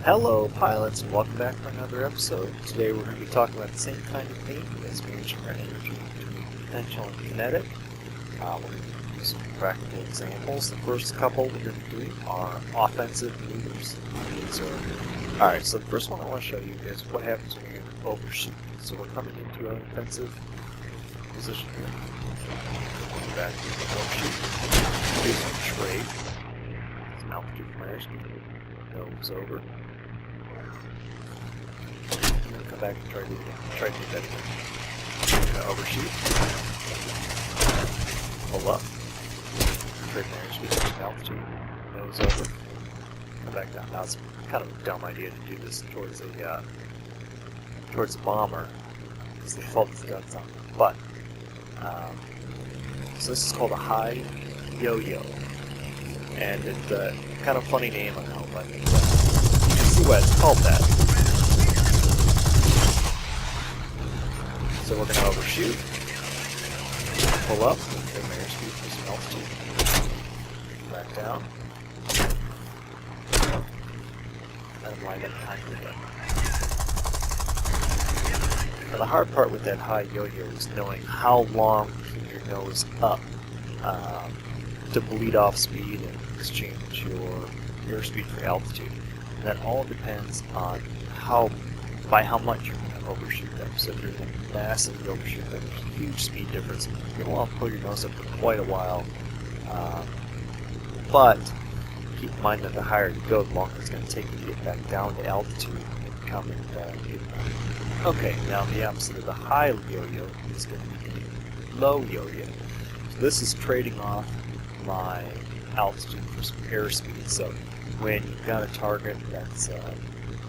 Hello pilots and welcome back for another episode. Today we're going to be talking about the same kind of thing as managing our energy between potential and kinetic. We're going to use some practical examples. The first couple we're going to be doing are offensive maneuvers. Alright, so the first one I want to show you is what happens when you overshoot. So we're coming into an offensive position here. Going back to the overshoot. Do some trade. Some altitude from our airspeed. Nose over. And then come back and try to do that again. We're going to overshoot. Pull up. Trade an airspeed, some altitude. Nose over. Come back down. Now it's kind of a dumb idea to do this towards a bomber because they fold the guns on them. But so this is called a high yo-yo, and it's a kind of funny name, I know, but you can see why it's called that. So we're going to overshoot, pull up, get my airspeed for some altitude, back down, and line up behind the head. Now the hard part with that high yo-yo is knowing how long to keep your nose up to bleed off speed and exchange your airspeed for altitude. And that all depends on by how much you're going to overshoot them. So if you're going to massively overshoot them, there's a huge speed difference. You're going to want to pull your nose up for quite a while. But keep in mind that the higher you go, the longer it's going to take you to get back down to altitude and come and get back. Okay, now the opposite of the high yo-yo is going to be the low yo-yo. So this is trading off my altitude for some airspeed. So when you've got a target that's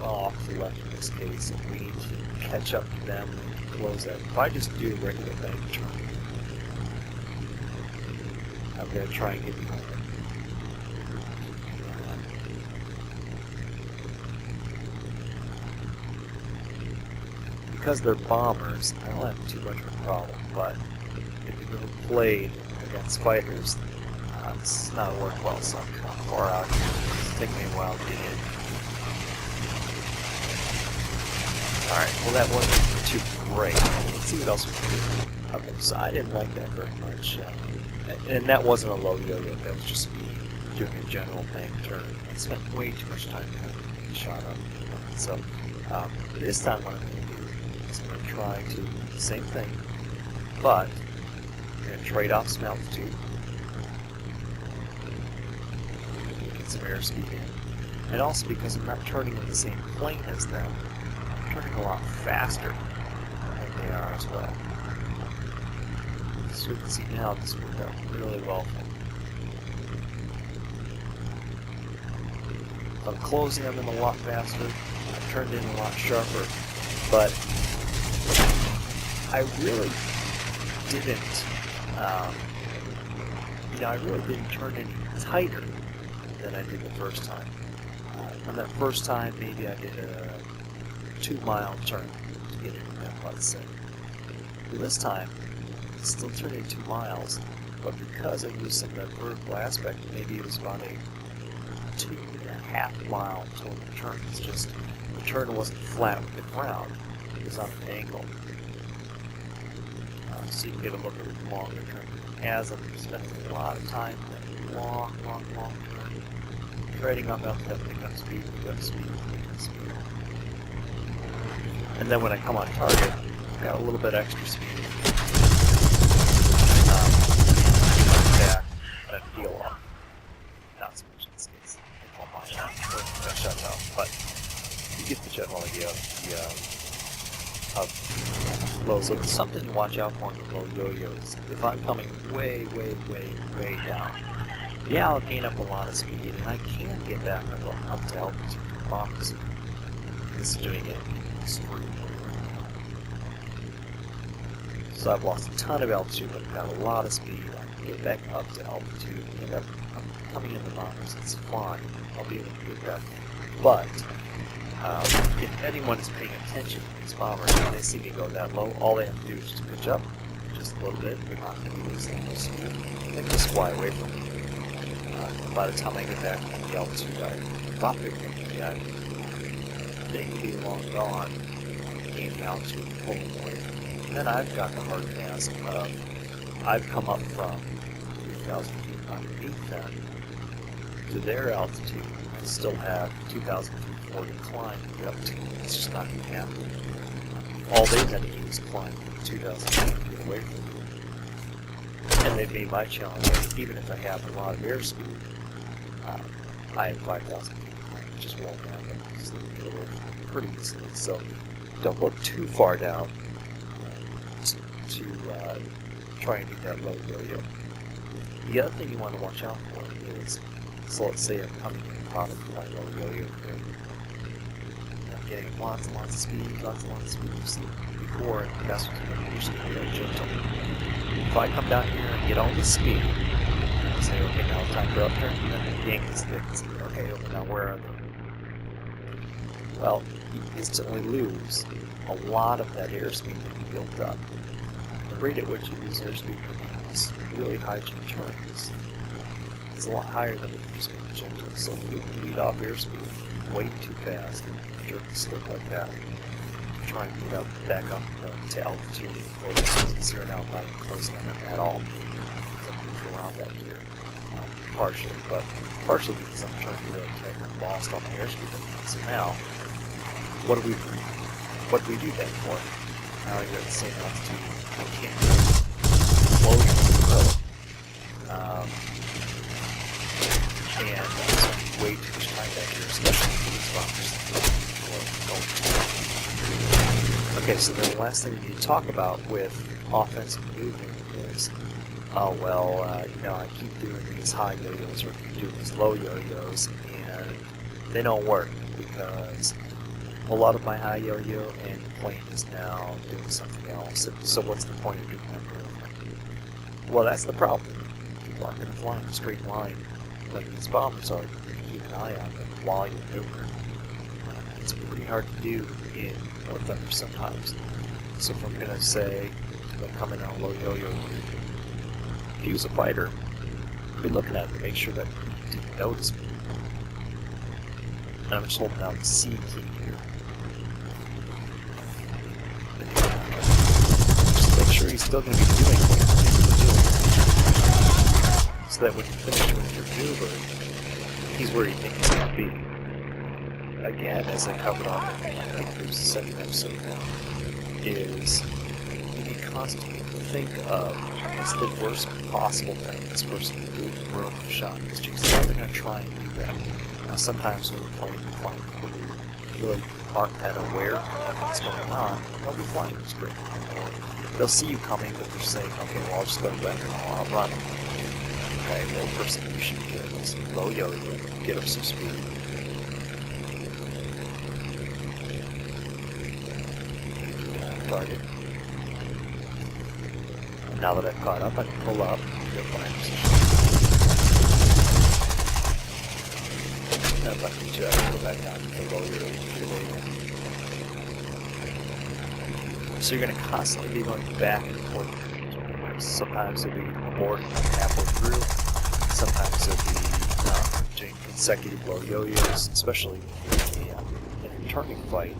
off to the left in this case, and we need to catch up to them and close that. If I just do a regular bank turn, I'm going to try and get behind it. Because they're bombers, I don't have too much of a problem, but if you've ever played against fighters, it's not worked well, so I'm kind of far out here. It's taking me a while to get in. Alright, well that wasn't too great. Let's see what else we can do. Okay, so I didn't like that very much. And that wasn't a low yo-yo, that was just me doing a general bank turn. I spent way too much time kind of getting shot up. So this time what I'm going to do is I'm going to try to do the same thing, but I'm going to trade off some altitude. Get some airspeed in. And also because I'm not turning in the same plane as them, I'm turning a lot faster than they are as well. So you can see now this worked out really well for me. I'm closing them in a lot faster. I've turned in a lot sharper, but I really didn't. I really didn't turn any tighter than I did the first time. On that first time, maybe I did a 2-mile turn to get into that, let's say. But this time, it's still turning 2 miles, but because I used some of that vertical aspect, maybe it was about a 2.5 mile total turn. It's just the turn wasn't flat with the ground, it was on an angle. So you can get a little bit longer turn. As I'm spending a lot of time in that long turn, trading up altitude, pick up speed. And then when I come on target, I've got a little bit extra speed. Back, and peel off. Not so much in this case. I call mine out. Got shut down. But you get the general idea of low. So it's something to watch out for in the low yo-yos. If I'm coming way down, yeah, I'll gain up a lot of speed, and I can get back up to altitude if opposite. This is doing it in extreme right now. So I've lost a ton of altitude, but I've got a lot of speed. I can get back up to altitude, and I'm coming in the bombers. It's fine. I'll be able to get that. But if anyone is paying attention to these bombers and they see me go that low, all they have to do is just pitch up just a little bit. They're not going to lose that much speed. They can just fly away from me. By the time I get back to the altitude I thought they were going to be at, they can be long gone, aiming out to pull them away. And then I've got the hard task of, I've come up from 3,000 feet underneath them to their altitude. I still have 2,000 feet more to climb to get up to. It's just not going to happen. All they've got to do is climb 2,000 feet to get away from me. And they've made my challenge, even if I have a lot of airspeed, I have 5,000 feet to climb, just roll down and so they get away from me pretty easily. So don't go too far down to try and do that low yo-yo. The other thing you want to watch out for is, so let's say I'm coming in product with my low yo-yo here. I'm getting lots and lots of speed, lots and lots of speed. You've seen before, and that's what you're just going to be gentle. If I come down here and get all this speed, and say, okay, now it's time for upturn, and then yank the stick and say, okay, well, now where are they? Well, you instantly lose a lot of that airspeed that you built up. The rate at which you lose airspeed for these really high turns is a lot higher than if you're just being gentle. So if you lead off airspeed way too fast and jerk the stick like that, try and get up, back up to altitude, or zero out, not even close to them at all. I'm moving around that gear, partially, but partially because I'm trying to really take and lost all my airspeed. So now, what do we do that for? Now you're at the same altitude. I can't slow your road. And spending way too much time back here, especially for these bombers. Okay, so then the last thing we need to talk about with offensive movement is, oh well, I keep doing these high yo-yos or keep doing these low yo-yos, and they don't work because a lot of my high yo-yo and the plane is now doing something else. So what's the point of doing that? Well, that's the problem. People aren't going to fly in a straight line like these bombers are. You keep an eye on them while you're maneuvering. It's pretty hard to do in War Thunder sometimes. So if I'm going to say, I'm coming out low yo-yo, if you was a fighter, I'd be looking at it to make sure that you didn't notice me. And I'm just holding down the C key here. Just make sure he's still going to be doing what he's doing. So that when you finish with your maneuver, he's where you think he's going to be. Again, as I covered on, I think there's the second episode now, is you need constantly to think of what's the worst possible thing this person can do in the world of shot, because she's never going to try and do that. Now sometimes when we're playing who really aren't that aware of what's going on, they'll be flying straight. Or they'll see you coming, but they're saying, okay, well I'll just go back and I'll run. Okay, the first thing you should do is low yo-yo, get up some speed. Target. And now that I've caught up, I can pull up and go flying position. And if I can I can go back down to the lower So you're going to constantly be going back and forth. Sometimes it'll be abort halfway through. Sometimes it'll be doing consecutive low yo-yos, especially in a turning fight.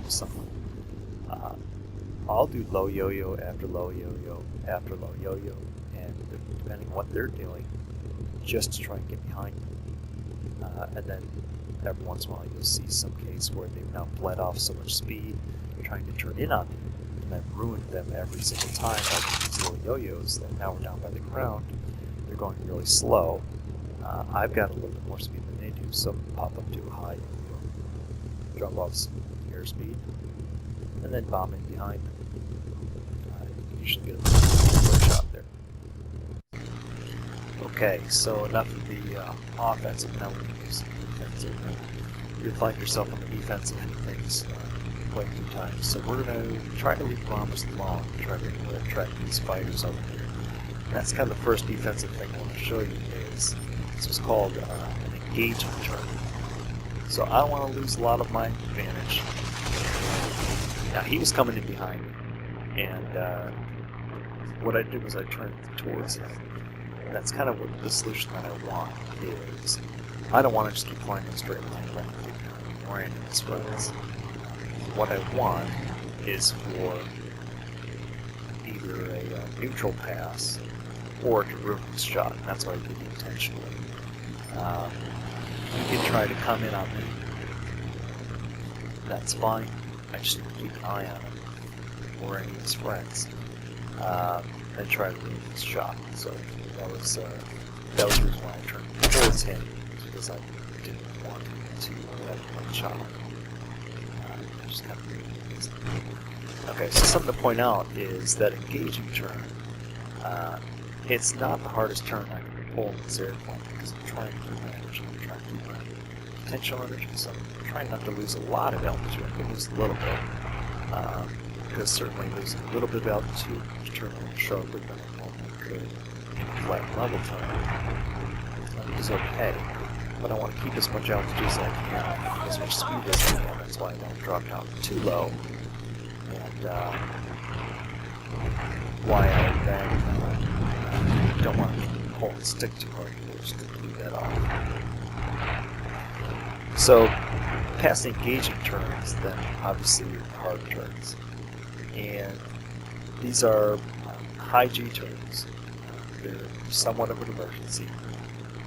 I'll do low yo-yo after low yo-yo after low yo-yo, and depending on what they're doing, just to try and get behind them. And then every once in a while you'll see some case where they've now bled off so much speed, they're trying to turn in on me, and I've ruined them every single time. Like these little yo-yos that now we're down by the ground, they're going really slow. I've got a little bit more speed than they do, so pop up to a high yo-yo, drop off some airspeed, and then bomb in behind them. Usually get a quick shot there. Okay, so enough of the offensive. Now we can do some defensive. You'll find yourself on the defensive end of things quite a few times. So we're going to try to leave bombers alone, try to attract these fighters over here. And that's kind of the first defensive thing I want to show you is this was called an engagement chart. So I don't want to lose a lot of my advantage. Now he was coming in behind me, and what I did was I turned towards him. And that's kind of what the solution that I want is. I don't want to just keep flying in a straight line right or any of his friends. what I want is for either a neutral pass or to ruin this shot. And that's what I did intentionally. You can try to come in on me. That's fine. I just need to keep an eye on him or any of his friends and try to ruin this shot. So that was the reason why I turned towards him, because I didn't want him to have one shot. I just kind of reason. Okay, so something to point out is that engaging turn. It's not the hardest turn I can pull in this airplane because I'm trying to keep my energy, I'm trying to keep my potential energy, so I'm trying not to lose a lot of altitude. I can lose a little bit, because certainly losing a little bit of altitude to turn a little sharper than I normally could in a flat level turn is okay. But I want to keep as much altitude as I can, as much speed as I can. That's why I don't drop down too low. And why I then don't want to pull and stick too hard either, just to leave that off. So, past engaging turns, then obviously the hard turns. And these are high G turns. They're somewhat of an emergency.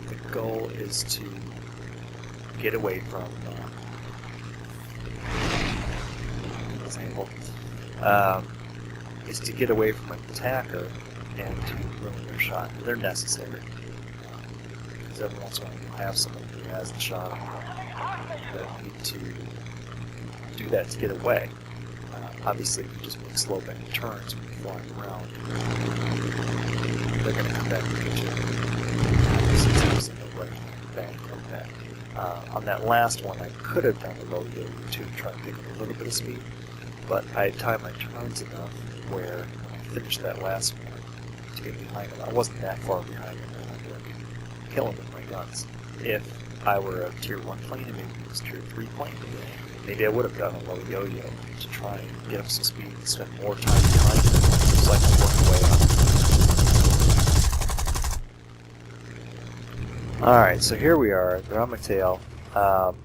The goal is to get away from, is to get away from an attacker and to ruin their shot. They're necessary. Because every once in a while you'll have someone who has the shot that need to do that to get away. Obviously, if you just make slow bending turns when you're flying around, they're going to come back and get you. Obviously, no right bang like that. On that last one, I could have done a low yo-yo to try and pick up a little bit of speed, but I had timed my turns enough where when I finished that last one to get behind him, I wasn't that far behind him, and I would be killing him with my guns. If I were a tier 1 plane and maybe it was tier 3 plane, maybe I would have done a low yo-yo to try and get up some speed and spend more time behind him. It was like I worked way up. Alright, so here we are. They're on my tail. I'm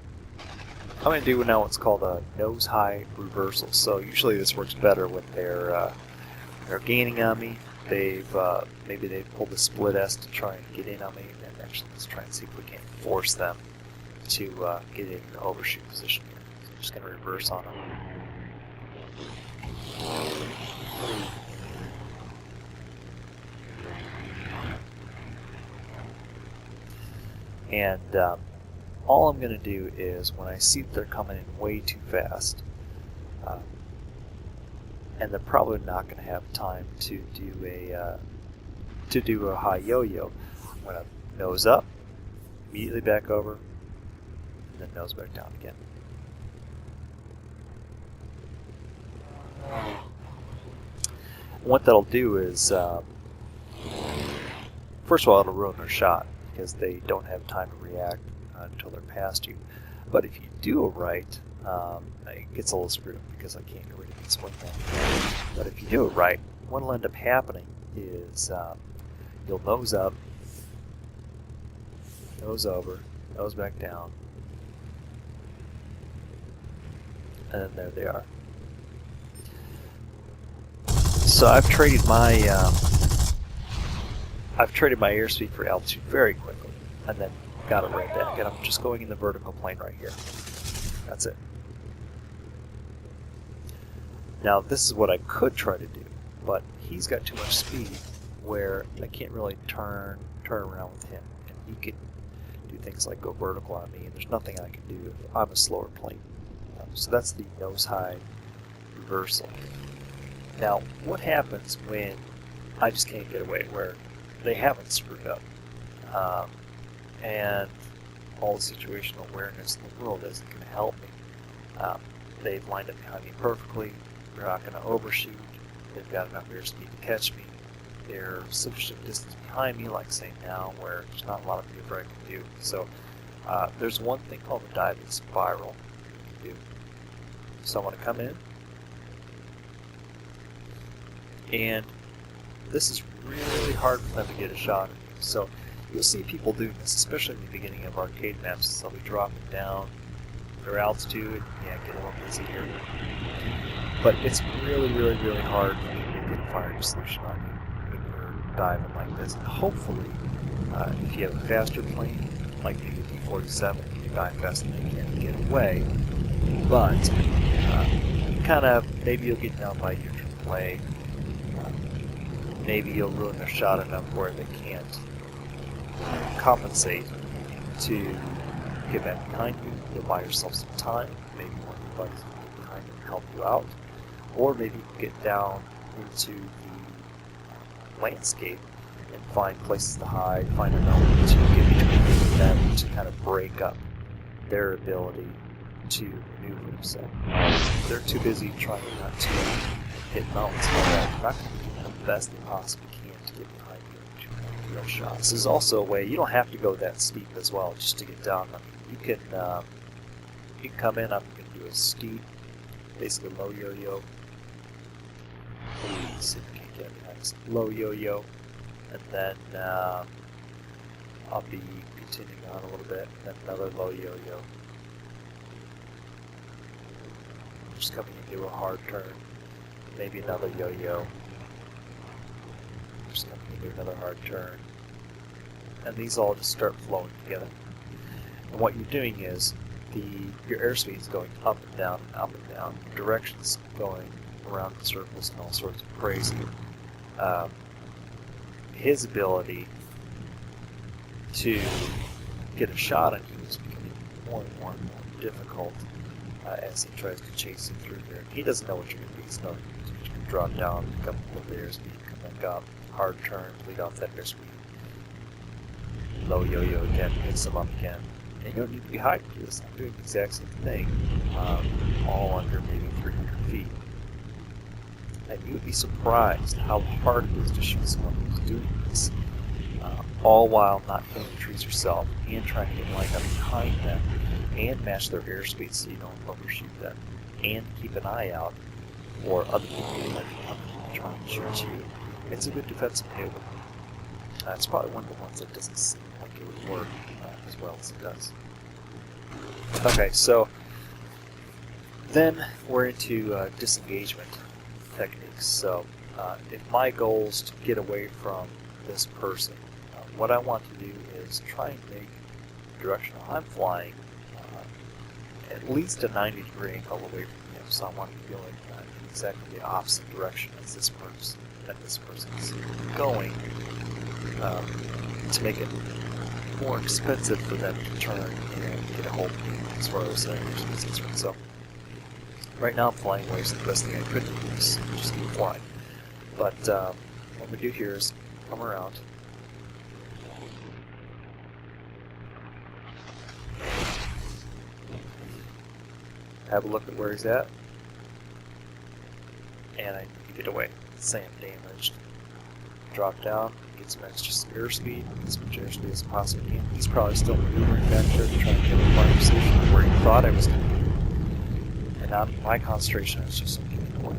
going to do now what's called a nose-high reversal. So usually this works better when they're gaining on me. Maybe they've pulled a split S to try and get in on me, and actually let's try and see if we can force them to get in an overshoot position here. So I'm just going to reverse on them. And all I'm going to do is when I see that they're coming in way too fast, and they're probably not going to have time to do a high yo-yo, I'm going to nose up, immediately back over, and then nose back down again. And what that'll do is, first of all, it'll ruin their shot because they don't have time to react until they're past you. But if you do it right, it gets a little screwed because I can't really explain that. But if you do it right, what'll end up happening is you'll nose up, nose over, nose back down, and then there they are. So I've traded my airspeed for altitude very quickly, and then got it right back. And I'm just going in the vertical plane right here. That's it. Now this is what I could try to do, but he's got too much speed where I can't really turn around with him, and he can do things like go vertical on me, and there's nothing I can do if I'm a slower plane. So that's the nose-high reversal. Now, what happens when I just can't get away, where they haven't screwed up, and all the situational awareness in the world isn't going to help me? They've lined up behind me perfectly. They're not going to overshoot. They've got enough airspeed to catch me. They're sufficient distance behind me, like say now, where there's not a lot of maneuver I can do. So there's one thing called a diving spiral you can do. So I want to come in, and this is really hard for them to get a shot at you. So you'll see people doing this, especially in the beginning of arcade maps. They'll be dropping down, their altitude, yeah, get a little busy here. But it's really, really, really hard for you to get a firing solution on you when you're diving like this. And hopefully, if you have a faster plane, like the E04, you can dive faster than you can get away. But kind of, maybe you'll get down by your AAA. Maybe you'll ruin their shot enough where they can't compensate to get back behind you. You'll buy yourself some time. Maybe one of your buddies will get behind you and help you out. Or maybe you can get down into the landscape and find places to hide, find an element to get between them to kind of break up their ability to maneuver themselves. They're too busy trying not to hit mountains and all that. They're not going to do the best they possibly can to get behind you and shoot real shots. This is also a way, you don't have to go that steep as well just to get down. I mean, you can come in, I'm going to do a steep, basically low yo-yo. See if you can get behind this. Low yo-yo, and then I'll be continuing on a little bit, and then another low yo-yo. Just coming into a hard turn, maybe another yo-yo. Just coming into another hard turn. And these all just start flowing together. And what you're doing is, your airspeed is going up and down and up and down. Directions going around in circles and all sorts of crazy. His ability to get a shot on you is becoming more and more and more difficult as he tries to chase you through there. He doesn't know what you're going to be. He's knowing you can drop down, pick up a little airspeed, come back up, hard turn, lead off that airspeed. Low yo-yo again, picks him up again. And you don't need to be hiding for this. I'm doing the exact same thing, all under maybe 300 feet. And you would be surprised how hard it is to shoot someone who's doing this, all while not hitting the trees yourself, and trying to get lined up behind them, and match their airspeed so you don't overshoot them, and keep an eye out for other people who might be coming and trying to shoot you. It's a good defensive maneuver. It's probably one of the ones that doesn't seem like it would work as well as it does. Okay, so then we're into disengagement techniques. So if my goal is to get away from this person, what I want to do is try and make the direction I'm flying at least a 90-degree angle away from him. So I want to be going in exactly the opposite direction as this person is going, to make it more expensive for them to turn and get a hold of me as far as is concerned. So right now I'm flying away, so the best thing I could do is just keep flying. But what we do here is come around. Have a look at where he's at. And I need to get away. Say I'm damaged. Drop down, get some extra airspeed, as much airspeed as possible can. He's probably still maneuvering back there to try and get a fire position where he thought I was going to be. And now my concentration is just on getting away.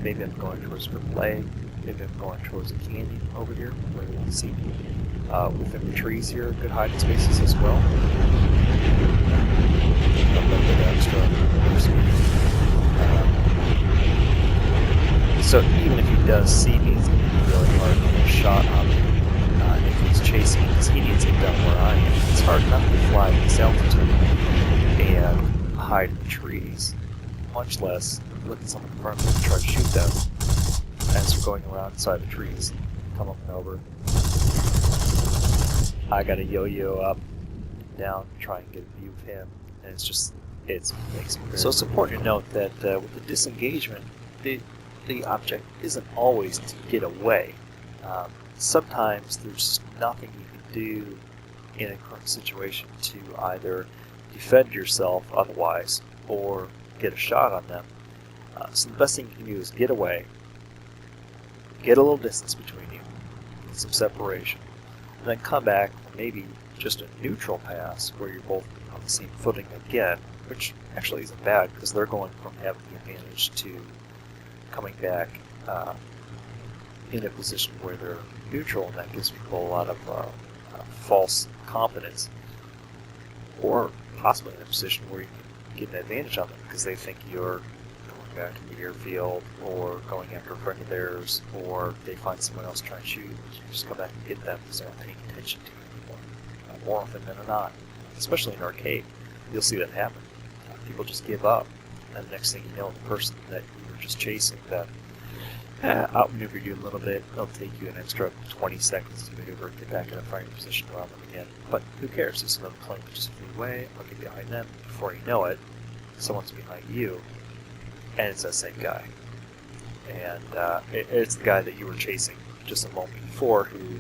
Maybe I'm going towards AAA, maybe I'm going towards a canyon over here where you can see within the trees here, good hiding spaces as well. A little bit extra airspeed. So even if he does see me, it's going to be really hard to get a shot on him. If he's chasing me, because he needs to get down where I am. It's hard enough to fly at this altitude and hide in the trees, much less look at someone in front of me and try to shoot them as we're going around inside the trees. Come up and over. I got to yo-yo up, down, try and get a view of him, and it makes me very. So it's important to note that with the disengagement, the object isn't always to get away. Sometimes there's nothing you can do in a current situation to either defend yourself otherwise or get a shot on them. So the best thing you can do is get away, get a little distance between you, get some separation, and then come back for maybe just a neutral pass where you're both on the same footing again, which actually isn't bad because they're going from having the advantage to coming back in a position where they're neutral, and that gives people a lot of false confidence. or possibly in a position where you can get an advantage on them because they think you're going back to the airfield or going after a friend of theirs, or they find someone else trying to shoot you. You just come back and get them because they're not paying attention to you anymore. More often than not, especially in arcade, you'll see that happen. People just give up, and the next thing you know, the person that you were just chasing that outmaneuvered you a little bit, they'll take you an extra 20 seconds to maneuver, get back in a fighting position around them again. But who cares? There's another plane just flew away, I'll get behind them. Before you know it, someone's behind you, and it's that same guy. And it's the guy that you were chasing just a moment before who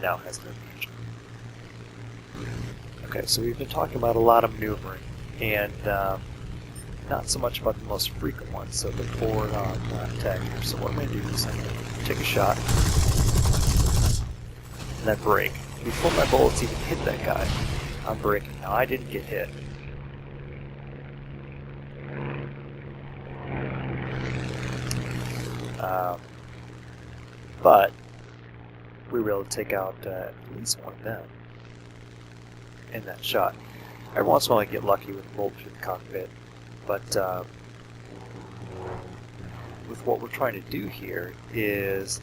now has an advantage. Okay, so we've been talking about a lot of maneuvering, and not so much about the most frequent ones, so the forward on attack here. So what I'm going to do is I'm going to take a shot, and then brake. Before my bullets even hit that guy, I'm braking. Now I didn't get hit. But we were able to take out at least one of them in that shot. Every once in a while I get lucky with a bullet through the cockpit, but with what we're trying to do here is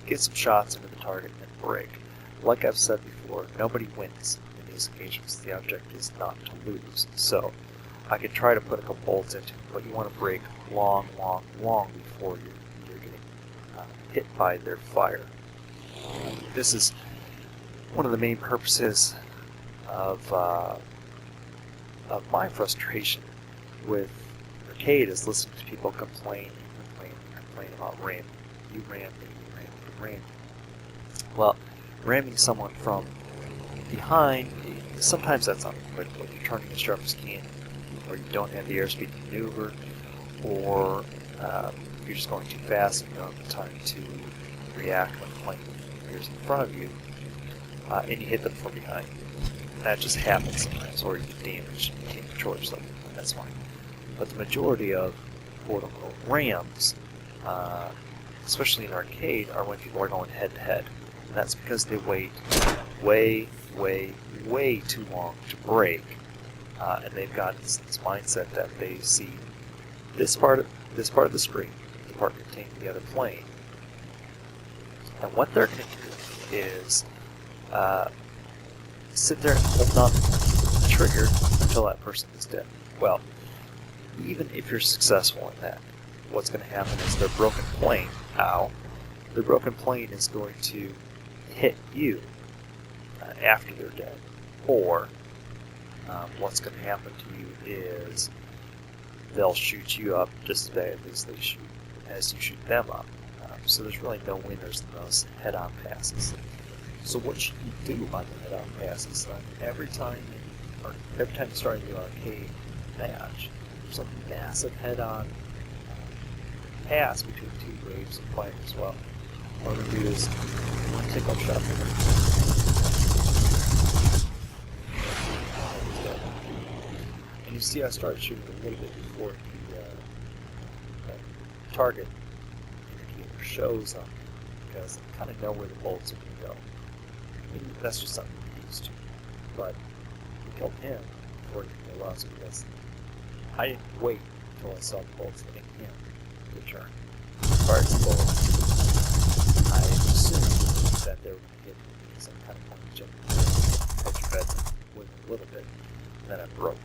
get some shots into the target and break. Like I've said before, nobody wins in these occasions. The object is not to lose. So I could try to put a couple bolts into it, but you want to break long before you're getting hit by their fire. This is one of the main purposes of my frustration with arcade is listening to people complain about ramming. You ram me. Well, ramming someone from behind, sometimes that's unavoidable. You're turning as sharp as you can, or you don't have the airspeed to maneuver, or you're just going too fast and you don't have the time to react when the plane appears in front of you, and you hit them from behind. That just happens sometimes, or you get damaged and you can't control yourself. That's fine. But the majority of quote-unquote rams, especially in arcade, are when people are going head-to-head. And that's because they wait way too long to brake, and they've got this mindset that they see this part of the screen, the part containing the other plane, and what they're going to do is sit there and hold on the trigger until that person is dead. Well, even if you're successful in that, what's going to happen is their broken plane, their broken plane is going to hit you after they're dead. Or what's going to happen to you is they'll shoot you up just as bad as you shoot them up. So there's really no winners in those head-on passes. So what should you do on the head-on passes? Every time you start a new arcade match, there's a massive head-on pass between two waves of playing as well. What we're going to do is take off shot from and you see I started shooting a little bit before the target indicator shows up, because I kind of know where the bullets are going to go. Maybe that's just something I'm used to. But we killed him before he could kill us, because I didn't wait until I saw the bullets hitting him to turn. Fired some bullets. I assumed that they were going to hit me some kind of point jump at your bed with a little bit, and then I broke.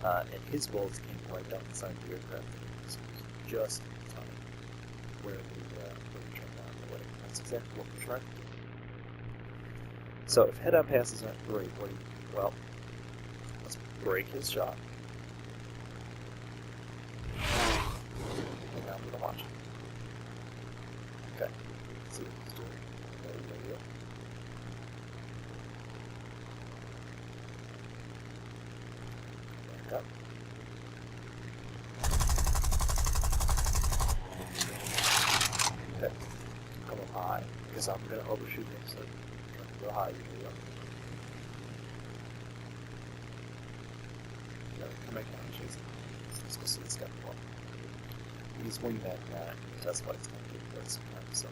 And his bullets came right down the side of the aircraft. So it was just in time where we turned on the way. That's exactly what we're trying to do. So if head-on passes aren't great, what do you do? Well, let's break his shot. And now we're going to watch it. Okay, let's see what he's doing. There you go. Back up. Okay, come up high, because I'm going to overshoot him, so go high, you go. Come back down, chase him. Let's go see this guy more. He's wingman now, that's why it's going to take place sometimes. So.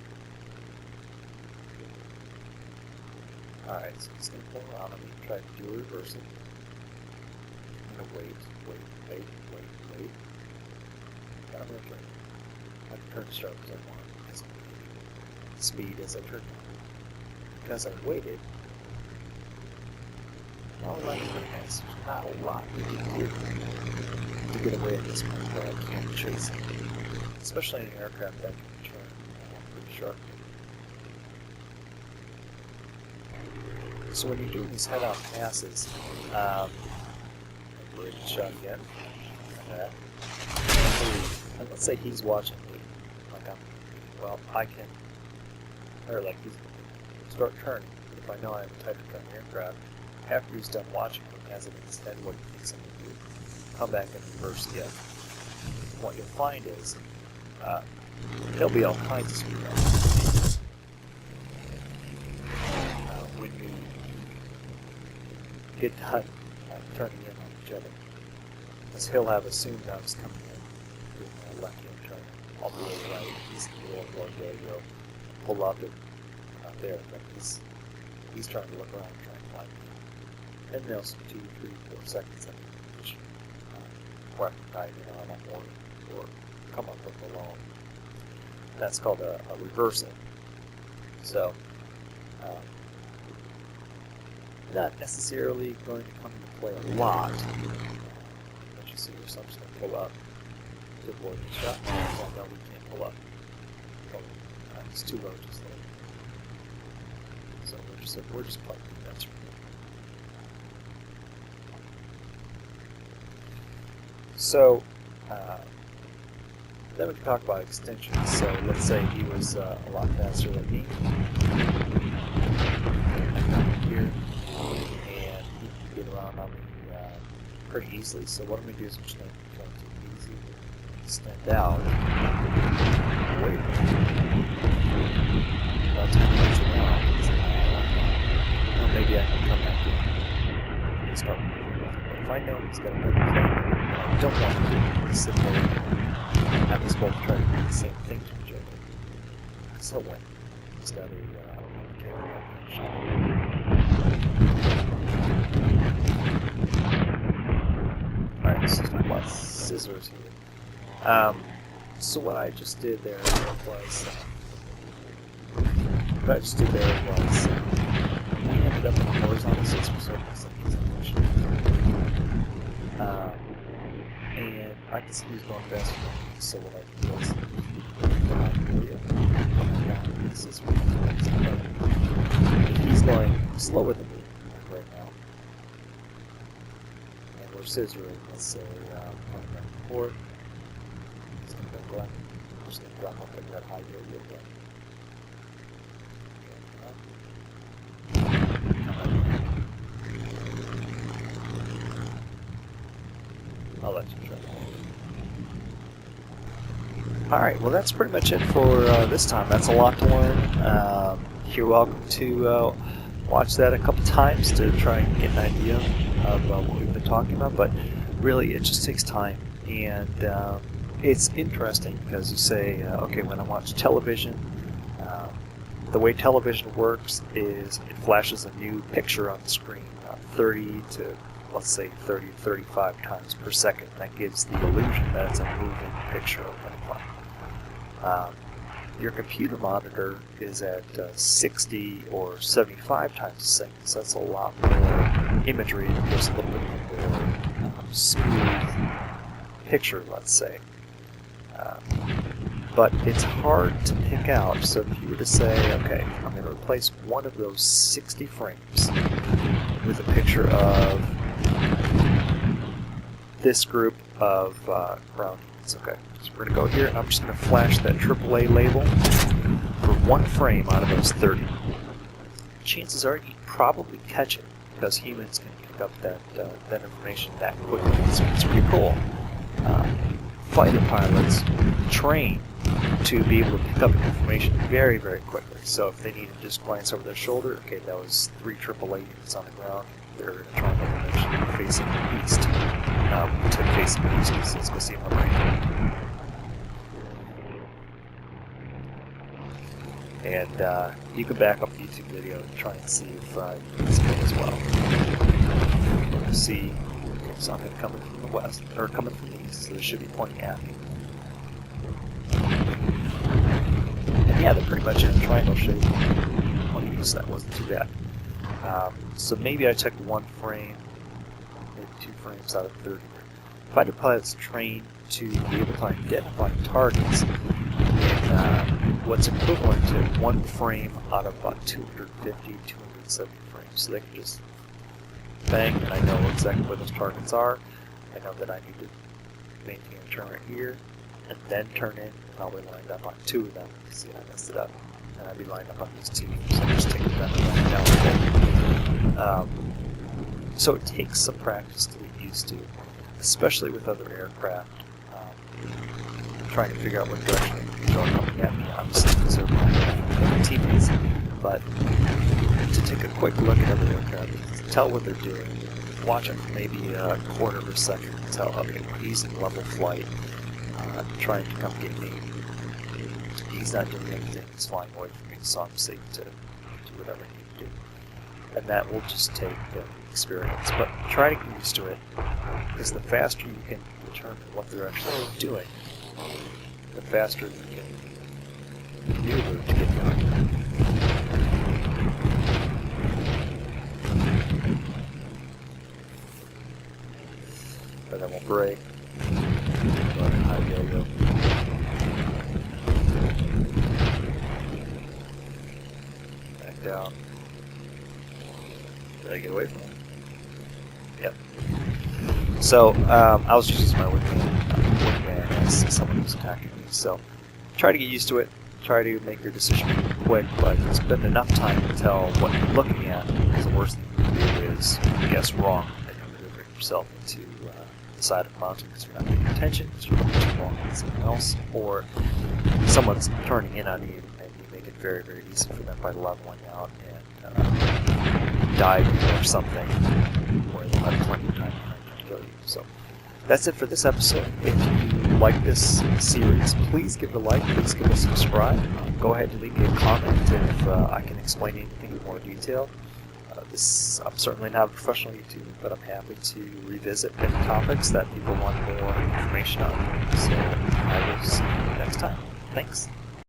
Alright, so it's going to pull around. I'm going to try to do a reversal. I'm going to wait. I'm going to turn. I can turn sharp as I want, as I'm speed as I turn. Because I waited, not a lot of has not a lot to get away at this point where I can't chase it. Especially in an aircraft that can turn pretty sharply. So when you're doing these head-on passes, great shot again. Like that. And let's say he's watching me, like I can, or like he's start turning. If I know I have a tighter turn aircraft, after he's done watching him, he has it in his head what he thinks I'm going to do. Come back and reverse again. What you'll find is there'll be all kinds of speed ups. When you get done turning in on each other, because he'll have assumed I was coming in doing a left-hand turn. I'll do it right. He's there you go. Pull up it there, but he's trying to look around and try and find me. And there's 2, 3, 4 seconds in position where I can dive in on him or come up with a loan. That's called a reversal. So, not necessarily going to come into play a lot. But you see, so I'm just going to pull up to avoid the shot. I know we can't pull up. It's too low just there. So we're just playing defense from here. So then we can talk about extensions. So let's say he was a lot faster than me. I come in here and he can get around on me pretty easily. So what I'm going to do is I'm just going to try to easy extend out. Wait. By the time he gets around, or maybe I can come back in and start moving with him. But if I know he's got a better plane, I don't want to do is sit there and have us both try to do the same thing to each other. So when he's got a alright, let's talk about scissors here. So what I just did there was we ended up in a horizontal scissor surface like he's pushing. And I can see he's going faster than me, so what I can do is if he's going slower than me right now, and we're scissoring, let's say, going back and forth, he's going to go left, we're just going to drop up at that high yield again. I'll let you try. Alright, well that's pretty much it for this time. That's a lot to learn. You're welcome to watch that a couple times to try and get an idea of what we've been talking about, but really it just takes time. And it's interesting because you say, okay, when I watch television, the way television works is it flashes a new picture on the screen, 30 to, let's say, 30 to 35 times per second. That gives the illusion that it's a moving picture of an plane. Your computer monitor is at 60 or 75 times a second, so that's a lot more imagery. It gives a little bit more smooth picture, let's say. But it's hard to pick out. So if you were to say, okay, I'm going to replace one of those 60 frames with a picture of this group of ground units. Okay, so we're going to go here, and I'm just going to flash that AAA label for one frame out of those 30. Chances are you'd probably catch it because humans can pick up that information that quickly. It's pretty cool. Fighter pilots train to be able to pick up information very, very quickly. So if they need to just glance over their shoulder, okay, that was 3 AAA units on the ground. They're going to try and information facing the east. To facing the east, let's go see my brain. And you can back up the YouTube video and try and see if you can see it as well. You see something coming from the west, or coming from the east, so they should be pointing at me. And yeah, they're pretty much in a triangle shape. I'll use that, wasn't too bad. So maybe I took 1 frame, maybe 2 frames out of 30. Fighter pilots trained to be able to identify targets in what's equivalent to 1 frame out of about 250, 270 frames. So they can just bang, and I know exactly where those targets are. I know that I need to maintain a turn right here, and then turn in, and I'll be lined up on 2 of them. See, I messed it up. And I'd be lined up on these 2, so I just take it down and so it takes some practice to get used to, especially with other aircraft. Trying to figure out what direction they're coming at me. Obviously, these are my teammates, but to take a quick look at other aircraft, tell what they're doing, watch it for maybe a quarter of a second, and tell, okay, he's in level flight, trying to come get me. He's not doing anything, he's flying away from me, so I'm safe to do whatever I need to do. And that will just take experience, but try to get used to it, because the faster you can determine what they're actually doing, the faster you can maneuver to get going. But I won't brake. High go. Back down. Did I get away from it? Yep. So, I was just using my wingman as someone who's attacking me. So, try to get used to it. Try to make your decision quick, but spend enough time to tell what you're looking at, because the worst thing you can do is guess wrong and you're maneuvering yourself into the side of the mountain because you're not paying attention, because you're looking too long at something else, or someone's turning in on you and you make it very, very easy for them by leveling out and diving or something, where they'll have plenty of time to kill you. So that's it for this episode. If you like this series, please give it a like, please give it a subscribe. Go ahead and leave me a comment if I can explain anything in more detail. I'm certainly not a professional YouTuber, but I'm happy to revisit many topics that people want more information on. So I will see you next time. Thanks.